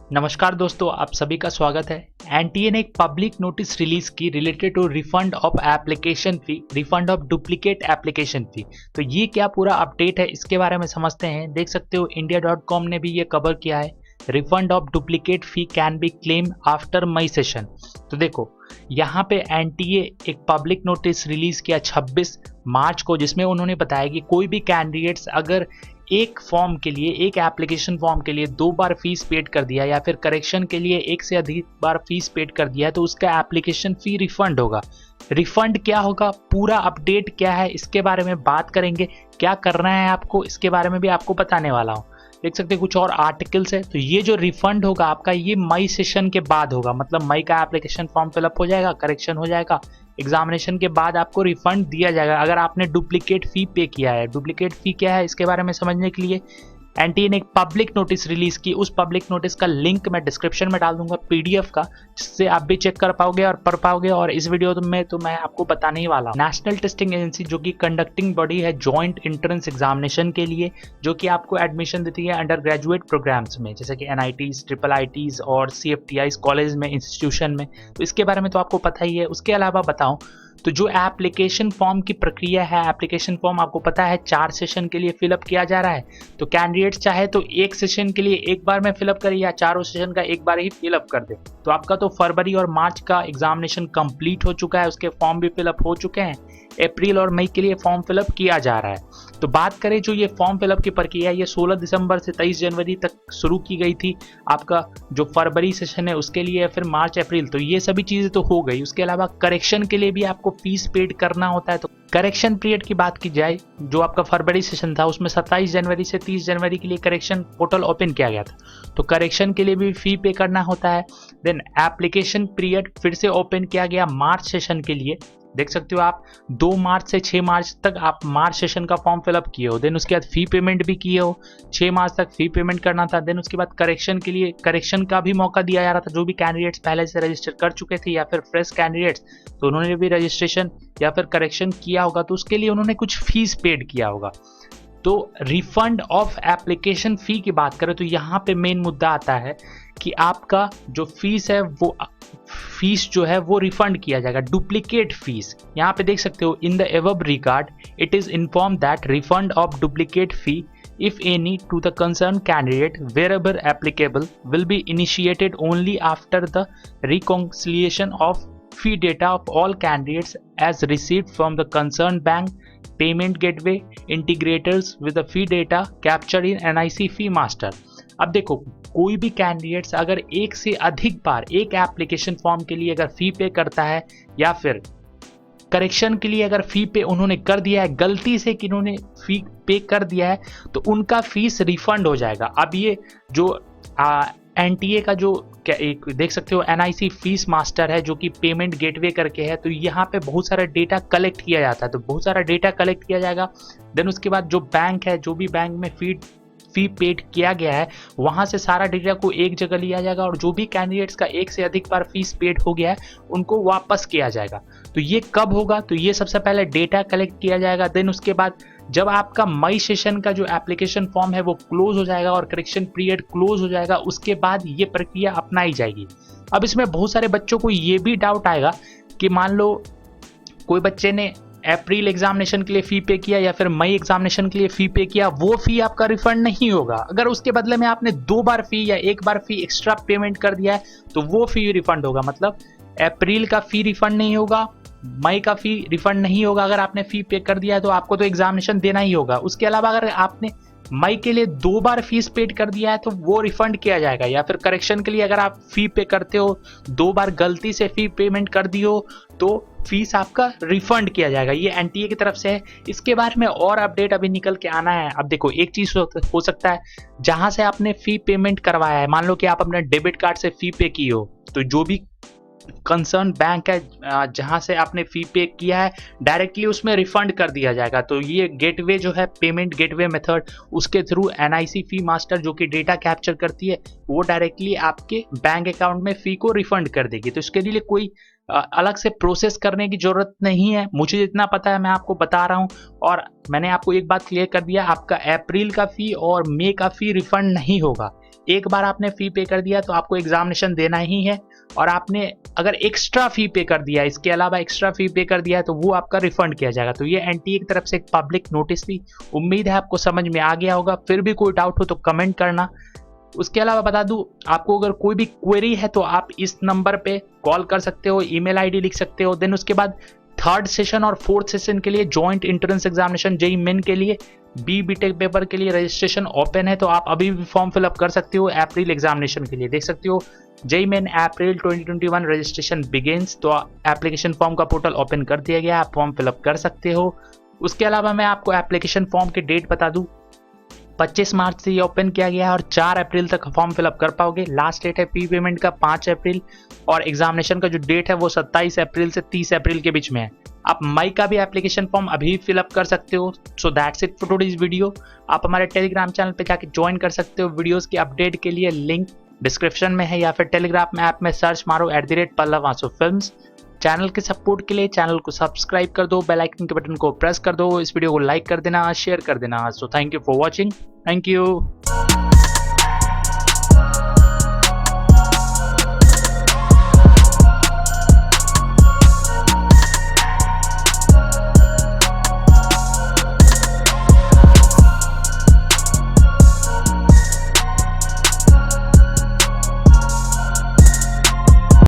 नमस्कार दोस्तों, आप सभी का स्वागत है। एनटीए ने एक पब्लिक नोटिस रिलीज की related to refund of application fee, refund of duplicate application fee. तो ये क्या पूरा अपडेट है, इसके बारे में समझते हैं। देख सकते हो India.com ने भी ये कवर किया है। Refund of duplicate fee can be claim after May session. तो देखो यहाँ पे एनटीए एक पब्लिक नोटिस रिलीज किया 26 मार्च को, जिसमें उन्होंने बताया कि कोई भी कैंडिडेट्स अगर एक फॉर्म के लिए, एक एप्लीकेशन फॉर्म के लिए 2 बार फीस पेड कर दिया या फिर करेक्शन के लिए 1 से अधिक बार फीस पेड कर दिया है तो उसका एप्लीकेशन फी रिफंड होगा। रिफंड क्या होगा, पूरा अपडेट क्या है, इसके बारे में बात करेंगे। क्या करना है आपको, इसके बारे में भी आपको बताने वाला हूँ। देख सकते हैं कुछ और आर्टिकल्स है। तो ये जो रिफंड होगा आपका, ये मई सेशन के बाद होगा। मतलब मई का एप्लीकेशन फॉर्म फिलअप हो जाएगा, करेक्शन हो जाएगा, एग्जामिनेशन के बाद आपको रिफंड दिया जाएगा अगर आपने डुप्लीकेट फी पे किया है। डुप्लीकेट फी क्या है, इसके बारे में समझने के लिए एनटीए ने एक पब्लिक नोटिस रिलीज की। उस पब्लिक नोटिस का लिंक मैं डिस्क्रिप्शन में डाल दूंगा, पीडीएफ का, जिससे आप भी चेक कर पाओगे और पढ़ पाओगे। और इस वीडियो में तो मैं आपको बताने ही वाला हूँ। नेशनल टेस्टिंग एजेंसी जो कि कंडक्टिंग बॉडी है जॉइंट एंट्रेंस एग्जामिनेशन के लिए, जो कि आपको एडमिशन देती है अंडर ग्रेजुएट प्रोग्राम्स में, जैसे कि एनआईटीज, ट्रिपल आईटीज और सीएफटीआईज कॉलेज में, इंस्टीट्यूशन में। तो इसके बारे में तो आपको पता ही है। उसके अलावा बताऊं तो जो एप्लीकेशन फॉर्म की प्रक्रिया है, एप्लीकेशन फॉर्म आपको पता है 4 सेशन के लिए फिलअप किया जा रहा है। तो कैंडिडेट चाहे तो एक सेशन के लिए एक बार में फिलअप करे या चारों सेशन का एक बार ही फिलअप कर दे। तो आपका तो फरवरी और मार्च का एग्जामिनेशन कंप्लीट हो चुका है, उसके फॉर्म भी फिलअप हो चुके हैं। अप्रैल और मई के लिए फॉर्म फिलअप किया जा रहा है। तो बात करें जो ये फॉर्म फिलअप की प्रक्रिया, ये 16 दिसंबर से 23 जनवरी तक शुरू की गई थी। आपका जो फरवरी सेशन है उसके लिए, फिर मार्च अप्रैल, तो ये सभी चीजें तो हो गई। उसके अलावा करेक्शन के लिए भी आपको फीस पेड करना होता है। तो करेक्शन पीरियड की बात की जाए, जो आपका फरवरी सेशन था उसमें 27 जनवरी से 30 जनवरी के लिए करेक्शन पोर्टल ओपन किया गया था। तो करेक्शन के लिए भी फी पे करना होता है। देन एप्लीकेशन पीरियड फिर से ओपन किया गया मार्च सेशन के लिए। देख सकते हो आप 2 मार्च से 6 मार्च तक आप मार्च सेशन का फॉर्म फिलअप किए हो। देन उसके बाद फी पेमेंट भी किए हो, 6 मार्च तक फी पेमेंट करना था। देन उसके बाद करेक्शन के लिए करेक्शन का भी मौका दिया जा रहा था। जो भी कैंडिडेट्स पहले से रजिस्टर कर चुके थे या फिर फ्रेश कैंडिडेट्स, तो उन्होंने भी रजिस्ट्रेशन या फिर करेक्शन किया होगा, तो उसके लिए उन्होंने कुछ फीस पेड किया होगा। तो रिफंड ऑफ एप्लीकेशन फी की बात करें तो यहाँ पे मेन मुद्दा आता है कि आपका जो फीस है वो फीस जो है वो रिफंड किया जाएगा, डुप्लीकेट फीस। यहाँ पे देख सकते हो, in the above regard it is inform that refund of duplicate fee if any to the concerned candidate wherever applicable will be initiated only after the reconciliation of fee data of all candidates as received from the concerned bank payment gateway integrators with the fee data captured in NIC fee master। अब देखो, कोई भी candidates अगर एक से अधिक बार एक application form के लिए अगर फी पे करता है या फिर करेक्शन के लिए अगर फी पे उन्होंने कर दिया है, गलती से कि उन्होंने फी पे कर दिया है, तो उनका फीस रिफंड हो जाएगा। अब ये जो एनटीए का जो एक देख सकते हो एनआईसी फीस मास्टर है, जो कि पेमेंट गेटवे करके है। तो यहाँ पे बहुत सारा डेटा कलेक्ट किया जाता है, तो बहुत सारा डेटा कलेक्ट किया जाएगा। देन उसके बाद जो बैंक है, जो भी बैंक में फी पेड किया गया है, वहां से सारा डेटा को एक जगह लिया जाएगा और जो भी कैंडिडेट्स का एक से अधिक बार फीस पेड हो गया है उनको वापस किया जाएगा। तो ये कब होगा, तो ये सबसे पहले डेटा कलेक्ट किया जाएगा। देन उसके बाद जब आपका मई सेशन का जो एप्लीकेशन फॉर्म है वो क्लोज हो जाएगा और करेक्शन पीरियड क्लोज हो जाएगा, उसके बाद ये प्रक्रिया अपनाई जाएगी। अब इसमें बहुत सारे बच्चों को ये भी डाउट आएगा कि मान लो कोई बच्चे ने अप्रैल एग्जामिनेशन के लिए फी पे किया या फिर मई एग्जामिनेशन के लिए फी पे किया, वो फी आपका रिफंड नहीं होगा। अगर उसके बदले में आपने 2 बार फी या 1 बार फी एक्स्ट्रा पेमेंट कर दिया है तो वो फी रिफंड होगा। मतलब अप्रैल का फी रिफंड नहीं होगा, मई का फी रिफंड नहीं होगा। अगर आपने फी पे कर दिया है तो आपको तो एग्जामिनेशन देना ही होगा। उसके अलावा अगर आपने मई के लिए 2 बार फीस पेड कर दिया है तो वो रिफंड किया जाएगा। या फिर करेक्शन के लिए अगर आप फी पे करते हो, 2 बार गलती से फी पेमेंट कर दी हो, तो फीस आपका रिफंड किया जाएगा। ये एनटीए की तरफ से है। इसके बारे में और अपडेट अभी निकल के आना है। अब देखो, एक चीज हो सकता है, जहां से आपने फी पेमेंट करवाया है, मान लो कि आप अपने डेबिट कार्ड से फी पे की हो, तो जो भी कंसर्न बैंक है जहां से आपने फी पे किया है, डायरेक्टली उसमें रिफंड कर दिया जाएगा। तो ये गेटवे जो है, पेमेंट गेटवे मेथड, उसके थ्रू एनआईसी फी मास्टर जो कि डेटा कैप्चर करती है, वो डायरेक्टली आपके बैंक अकाउंट में फी को रिफंड कर देगी। तो इसके लिए कोई अलग से प्रोसेस करने की जरूरत नहीं है। मुझे जितना पता है मैं आपको बता रहा हूं, और मैंने आपको एक बात क्लियर कर दिया, आपका अप्रैल का फी और मई का फी रिफंड नहीं होगा। एक बार आपने फ़ी पे कर दिया तो आपको एग्जामिनेशन देना ही है, और आपने अगर एक्स्ट्रा फ़ी पे कर दिया, इसके अलावा एक्स्ट्रा फ़ी पे कर दिया है, तो वो आपका रिफंड किया जाएगा। तो ये एनटीए की तरफ से एक पब्लिक नोटिस थी। उम्मीद है आपको समझ में आ गया होगा। फिर भी कोई डाउट हो तो कमेंट करना। उसके अलावा बता दूं, आपको अगर कोई भी क्वेरी है तो आप इस नंबर पे कॉल कर सकते हो, ईमेल आईडी लिख सकते हो। देन उसके बाद थर्ड सेशन और फोर्थ सेशन के लिए joint entrance examination JEE main के लिए बीटेक पेपर के लिए रजिस्ट्रेशन ओपन है, तो आप अभी भी फॉर्म फिलअप कर सकते हो अप्रैल एग्जामिनेशन के लिए। देख सकते हो जेईई मेन अप्रैल 2021 रजिस्ट्रेशन बिगिंस। तो एप्लीकेशन फॉर्म का पोर्टल ओपन कर दिया गया, आप फॉर्म फिलअप कर सकते हो। उसके अलावा मैं आपको एप्लीकेशन फॉर्म की डेट बता दूं, 25 मार्च से ये ओपन किया गया है और 4 अप्रैल तक फॉर्म फिलअप कर पाओगे। लास्ट डेट है फी पेमेंट का 5 अप्रैल, और एग्जामिनेशन का जो डेट है वो 27 अप्रैल से 30 अप्रैल के बीच में है। आप मई का भी एप्लीकेशन फॉर्म अभी फिलअप कर सकते हो। So that's it for today's video. आप हमारे टेलीग्राम चैनल पे जाके ज्वाइन कर सकते हो। वीडियोस की अपडेट के लिए लिंक डिस्क्रिप्शन में है, या फिर टेलीग्राम ऐप में सर्च मारो @पल्लव आंसू फिल्म्स। चैनल के सपोर्ट के लिए चैनल को सब्सक्राइब कर दो, बेल आइकन के बटन को प्रेस कर दो, इस वीडियो को लाइक कर देना, शेयर कर देना। So thank you for watching. Thank you.